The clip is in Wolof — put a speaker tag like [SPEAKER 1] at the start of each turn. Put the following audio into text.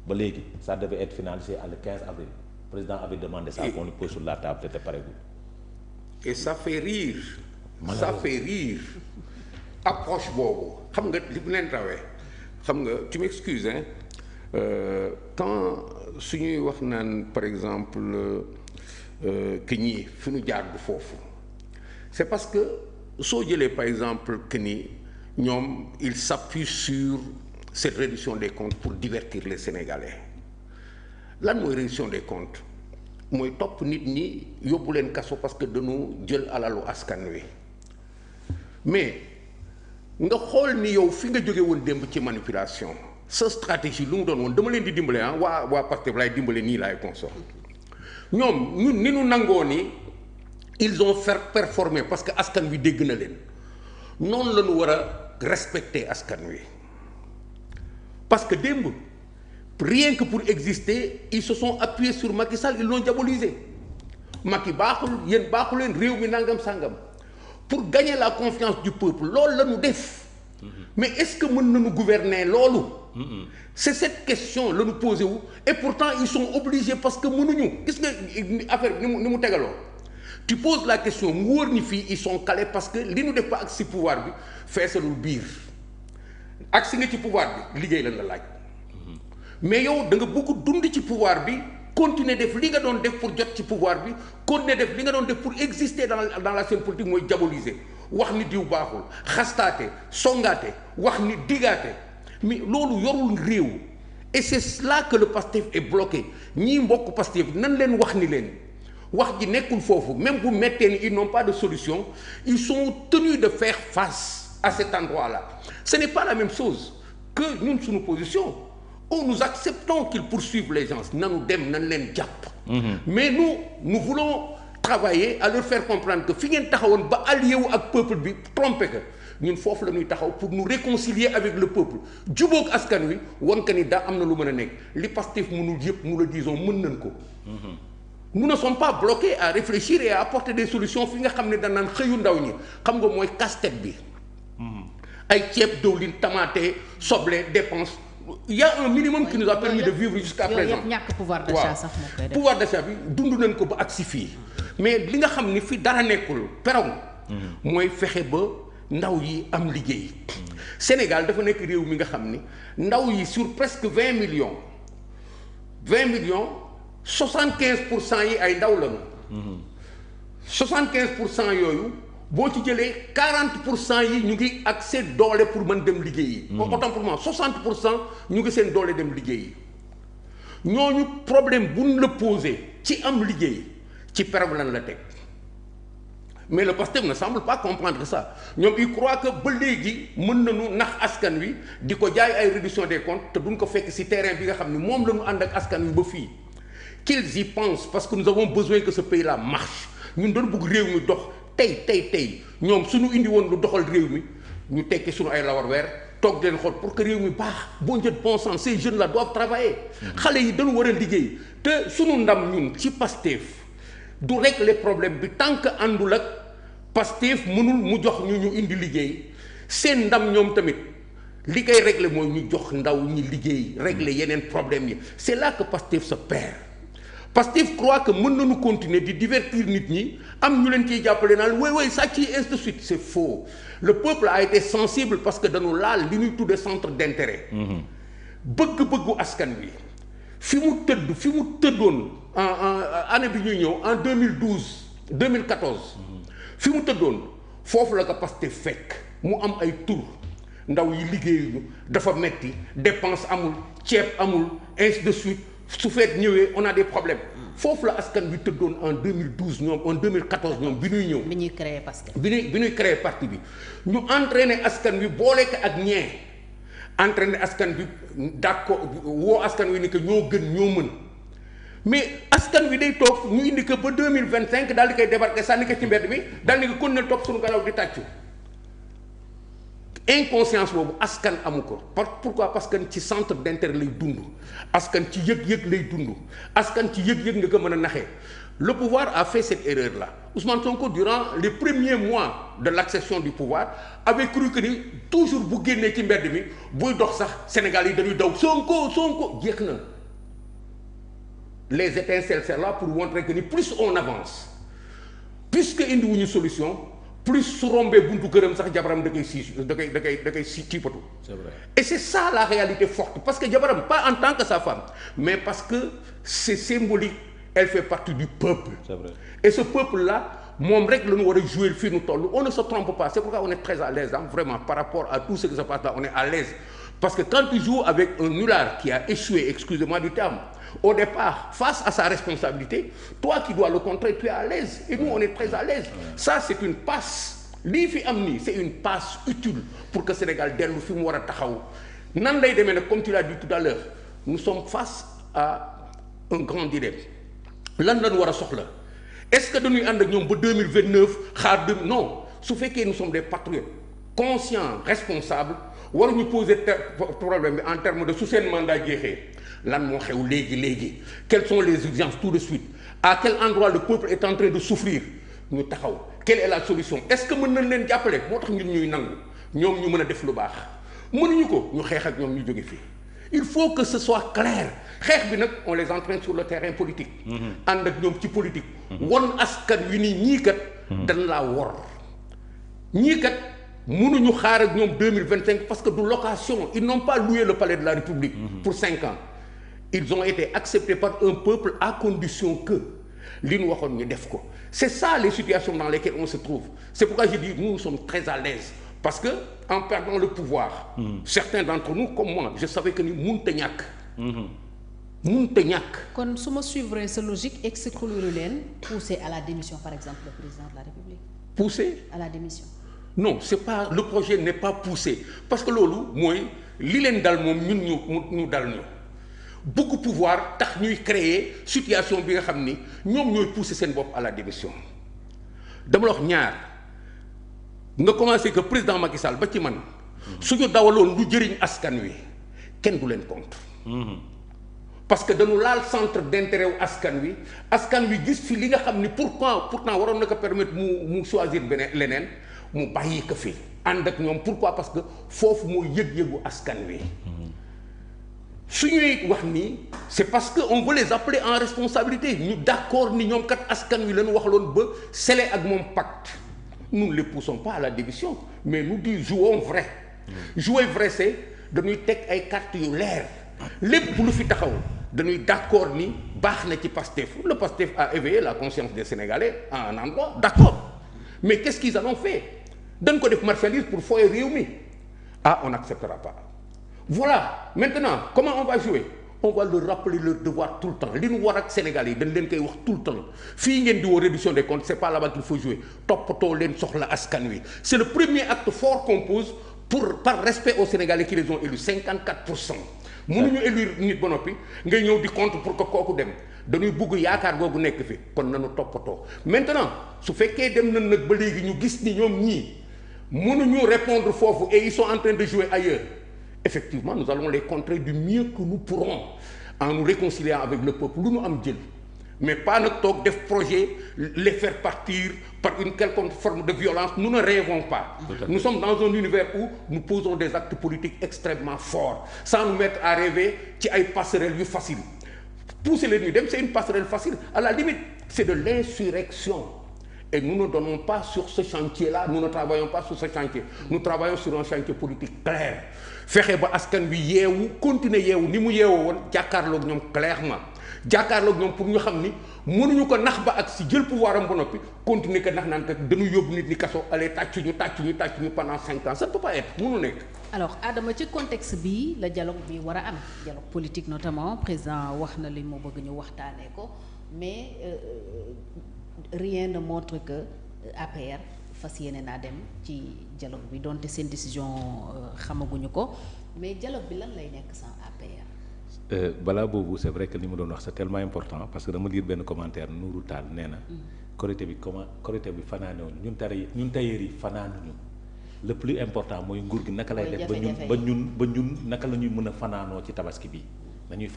[SPEAKER 1] ba léegi ça devait être finalisé le 15 avril le président avait demandé ça qu'on le pose sur la table te pareegul.
[SPEAKER 2] Et ça fait rire. Ça fait rire. Approche boobu xam nga li mu leen rawee xam nga tu m'excuses hein quand suñuy wax naan par exemple que ñii fi ñu jaar du foofu c'est parce que soo jëlee par exemple que ni ñoom ils s'appuient sur cette réduction des comptes pour divertir les Sénégalais lan mooy réduction des comptes mooy topp nit ñi yóbbu leen kaso parce que dañu jël alalu askan wi mais nga xool ni yow fi nga jóge woon démb ci manipulation sa stratégie lu mu doon woon dama leen di dimbale ah waa Pastef laay dimbale nii laay consort ñoom ñun ni ñu nangoo ni ils ont performé parce que askan wi dégg na leen noonu la ñu war a respecter askan wi parce que démb rien que pour exister ils se sont appuyés sur Macky Sall ils l'ont diabolisé Macky baaxul yéen baaxul leen réew mi nangam sangam pour gagner la confiance du peuple loolu la ñu def mais est-ce que mën nañu gouverner loolu c'est cette question la ñu posé wu et pourtant ils sont obligés parce que mënuñu gis nga affaire bi ni mu tegaloo tu poses la question mu wóor ni fii ils sont calés parce que li ñu def ba ak si pouvoir bi feesalul biir ak si nga ci pouvoir bi liggéey lan la laaj mais yow da nga bëgg dund ci pouvoir bi continuer def li nga doon def pour jot ci pouvoir bi continuer def li nga doon def pour exister dans la scène politique mooy diaboliser wax ni diw baaxul xastaate songaate wax ni digaate mais loolu yorul réew et c'est là que le Pastef est bloqué ñii mbokk Pastef nan leen wax ni leen wax ji nekkul foofu même bu mettee ni ils n'ont pas de solution ils sont tenus de faire face à cet endroit-là ce n'est pas la même chose que ñun suñu position nous acceptons qu'ils poursuivent les gens nanu dem nan leen jàpp mais nous voulons travailler à leur faire comprendre que fi ngeen taxawoon ba allié wu ak peuple bi trompé que ñun foofu la ñuy taxaw pour nous réconcilier avec le peuple jubóog askan wi wan que ni daa am na lu mën a nekk li Pastef mënul yëpp nous le disons mën nañ ko nous ne sommes pas bloqués à réfléchir et à apporter des solutions fi nga xam ne danaan xëyu ndaw ñi xam nga mooy casse-tête bi ay ceeb dëwlin tamaate soble dépense il y a un minimum qui nous a permis de vivre jusqu'à présent
[SPEAKER 3] ñàkk pouvoir d'achat sax moo koy def
[SPEAKER 2] pouvoir d'achat bi dund nañ ko ba agsi fii mais li nga xam ni fi dara nekkul peraw mooy fexe ba ndaw yi am liggéey Sénégal dafa nekk réew mi nga xam ni ndaw yi sur presque 20 millions 75% yi ay ndaw lañu 75% yooyu boo ci jëlee 40% yi ñu ngi ak seen doole pour mën dem liggéeyi. autant pour moi 60% ñu ngi seen doole dem liggéeyi ñooñu problème buñ la posé ci am liggéey ci perab lan la teg mais le Pastef ne semble pas comprendre ça ñoom ils croient que ba léegi mën nañu nax askan wi di ko jaay ay réduction des comptes te duñ ko fekk ci terrain bi nga xam ni moom la ñu ànd ak askan wi ba fii qu'ils y pensent parce que nous avons besoin que ce pays là marche ñun doon bëgg réew mi dox tey ñoom suñu indi woon lu doxal réew mi ñu tekki suñu ay lawar weer toog leen xool pour que réew mi baax bon Dieu bon sang ces jeunes là doivent travailler xale yi dañu war a liggéey te suñu ndam ñun ci Pastef du régler problème bi tant que àndul ak Pastef mënul mu jox ñu indi liggéey seen ndam ñoom tamit li koy régler mooy ñu jox ndaw ñi liggéey régler yeneen problème yi c'est là que Pastef se perd Pastef croit que mën nañu continuer di divertir nit ñi am ñu leen ciy jàppale naan way sàcc yi ainsi de suite c'est faux le peuple a été sensible parce que dañu laal li ñuy tuddee centre d'intérêt bëgg-bëggu askan wi fi mu tëddoon en année bi ñuy ñëw en 2014 fi mu tëddoon foofu la ko Pastef fekk mu am ay tur ndaw yi liggéeyuñu dafa metti dépense amul ceeb amul ainsi de suite su feet ñëwee on a des problèmes foofu la askan bi tëddoon en 2012 ñoom en 2014 ñoom bi ñuy ñëw.
[SPEAKER 3] bi ñuy créer Pastef.
[SPEAKER 2] bi ñuy créer parti bi ñu entraîner askan bi boole ko ak ñee entraîner askan bi d'accord woo askan wi ni que ñoo gën ñoo mën mais askan wi day toog ñu indi ko ba 2025 daal di koy débarquer sànni ko ci mbedd mi daal di ko continuer toog suñu gannaaw di tàccu inconscience boobu askan amu ko pourquoi parce que ci centre d'intérêt lay dund askan ci yëg-yëg lay dund askan ci yëg-yëg nga ko mën a naxee. Le pouvoir a fait cette erreur-là. Ousmane Sonko, durant les premiers mois de l'accession du pouvoir, avait cru que ni toujours bu génnee ci mbedd mi buy dox sax Sénégal yi dañuy daw Sonko jeex na. Les étincelles c'est là pour montrer que ni plus on avance puisque indiwuñu solution plus su rombee buntu këram sax jabaram da koy si tiipatu.
[SPEAKER 1] C'est vrai.
[SPEAKER 2] Et c'est ça la réalité forte parce que jabaram pas en tant que sa femme mais parce que c'est symbolique. Elle fait partie du peuple.
[SPEAKER 1] C'est vrai.
[SPEAKER 2] Et ce peuple-là moom rek la ñu war a jouer fii nu toll on ne se trompe pas c'est pourquoi on est très à l'aise vraiment par rapport à tout ce qui se passe là on est à l'aise parce que quand tu joues avec un nulard qui a échoué excusez-moi du terme au départ face à sa responsabilité toi qui dois le contrer tu es à l'aise et nous on est très à l'aise ça c'est une passe lii fi am nii c'est une passe utile pour que Sénégal dellu fi mu war a taxaw nan lay demee nag comme tu l'as dit tout à l'heure nous sommes face à un grand dilemme lan lañu war a soxla est-ce que dañuy ànd ak ñoom ba 2029 xaar non su fekkee nous sommes des patriotes conscients responsables waruñu poser problème bi en termes de su seen mandat jeexee lan moo xew léegi quelles sont les urgences tout de suite à quel endroit le peuple est en train de souffrir ñu taxaw quelle est la solution est-ce que mën nañ leen jàppale moo tax ñun ñuy nangu ñoom ñu mën a def lu baax mënuñu ko ñu xeex ak ñoom ñu jóge fii il faut que ce soit clair xeex bi nag on les entraîne sur le terrain politique. ànd ak ñoom ci politique. won askan wi ni ñii kat. dañ laa wor ñii kat mënuñu xaar ak ñoom 2025 parce que du location ils n'ont pas loué le palais de la République. pour 5 ans ils ont été acceptés par un peuple à condition que li ñu waxoon ñu def ko c'est ça les situations dans lesquelles on se trouve c'est pourquoi je dis nous sommes très à l'aise parce que en perdant le pouvoir. certains d'entre nous comme moi je savais que ni mënut a ñàkk. mënut a ñàkk.
[SPEAKER 3] kon su ma suivre sa logique exclure leen pousser à la démission par exemple le président de la République.
[SPEAKER 2] pousser
[SPEAKER 3] à la démission.
[SPEAKER 2] non c'est pas le projet n'est pas poussé parce que loolu mooy li leen dal moom ñun ñu dal ñu bëgg pouvoir tax ñuy créer situation bi nga xam ni ñoom ñooy pousser seen bopp à la démission dama la wax ñaar nga commencé que président Macky Sall ba ci man suñu dawaloon lu jëriñ askan wi kenn du leen contre. parce que dañu laal centre d'intérêt wu askan wi gis fi li nga xam ni pourtant waroon na ko permettre mu choisir beneen leneen mu bàyyi ko fi ànd ak ñoom pourquoi parce que foofu mooy yëg-yëgu askan wi su ñuy wax nii c'est parce que on veut les appeler en responsabilité ñu d'accord ni ñoom kat askan wi lañu wax loon ba sceller ak moom pacte nous ne les poussons pas à la démission mais nous jouons vrai jouer vrai c'est dañuy teg ay cartes yu leer lépp lu fi taxaw dañuy d'accord ni baax na ci Pastef le Pastef a éveillé la conscience des Sénégalais à un endroit d'accord mais qu'est-ce qu'ils en ont fait dañ ko def marchandise pour foyer réew mi on n'acceptera pas voilà maintenant comment on va jouer on va leur rappeler leur devoir tout le temps li ñu war ak Sénégalais yi dañ leen koy wax tout le temps fii ngeen di woo réduction des comptes c'est pas là-bas qu'il faut jouer toppatoo leen soxla askan wi c'est le premier acte fort qu'on pose par respect aux Sénégalais qui les ont élus 54%. mënuñu élire nit ba noppi ngay ñëw di compte pour que kooku dem dañuy bugg yaakaar googu nekk fi kon nañu toppatoo maintenant su fekkee dem nañ nag ba léegi ñu gis ni ñoom ñii mënuñu répondre foofu et ils sont en train de jouer ailleurs effectivement nous allons les contrer du mieux que nous pourrons en nous réconciliant avec le peuple lu ñu am jël mais pas nag toog def projet les faire partir par une quelconque forme de violence nous ne rêvons pas nous sommes dans un univers où nous posons des actes politiques extrêmement forts sans nous mettre à rêver ci ay passerelles yu facile pousser leen ñu dem c'est une passerelle facile à la limite c'est de l'insurrection et nous ne donnons pas sur ce chantier-là nous ne travaillons pas sur ce chantier nous travaillons sur un chantier politique clair fexe ba askan wi yeewu continuer yeewu ni mu yeewoo woon jàkkaarloog ñoom clairement jàkkaarloog ñoom pour ñu xam ni mënuñu ko nax ba ak si jël pouvoir am ba noppi continuer que nax naan kat dañu yóbbu nit ñi kaso allez tàcc ñu pendant 5 ans ça ne peut pas être mënu nekk.
[SPEAKER 3] alors Adama ci contexte bi la dialogue bi war a am dialogue politique notamment président wax na li mu bëgg ñu waxtaanee ko mais rien ne montre que APR fas yéene naa dem ci dialogue bi donte seen décision xamaguñu ko mais dialogue bi lan lay nekk sans APR.
[SPEAKER 1] balaa boobu c'est vrai que li ma doon wax c'est tellement important parce que dama lire benn commentaire Nourou Tall nee na korité bi fanaanewuñu ñun tailleur yi fanaanuñu le plus important mooy nguur gi naka lay def ba ñun naka la ñuy mën a fanaanoo ci tabaski bi nañuy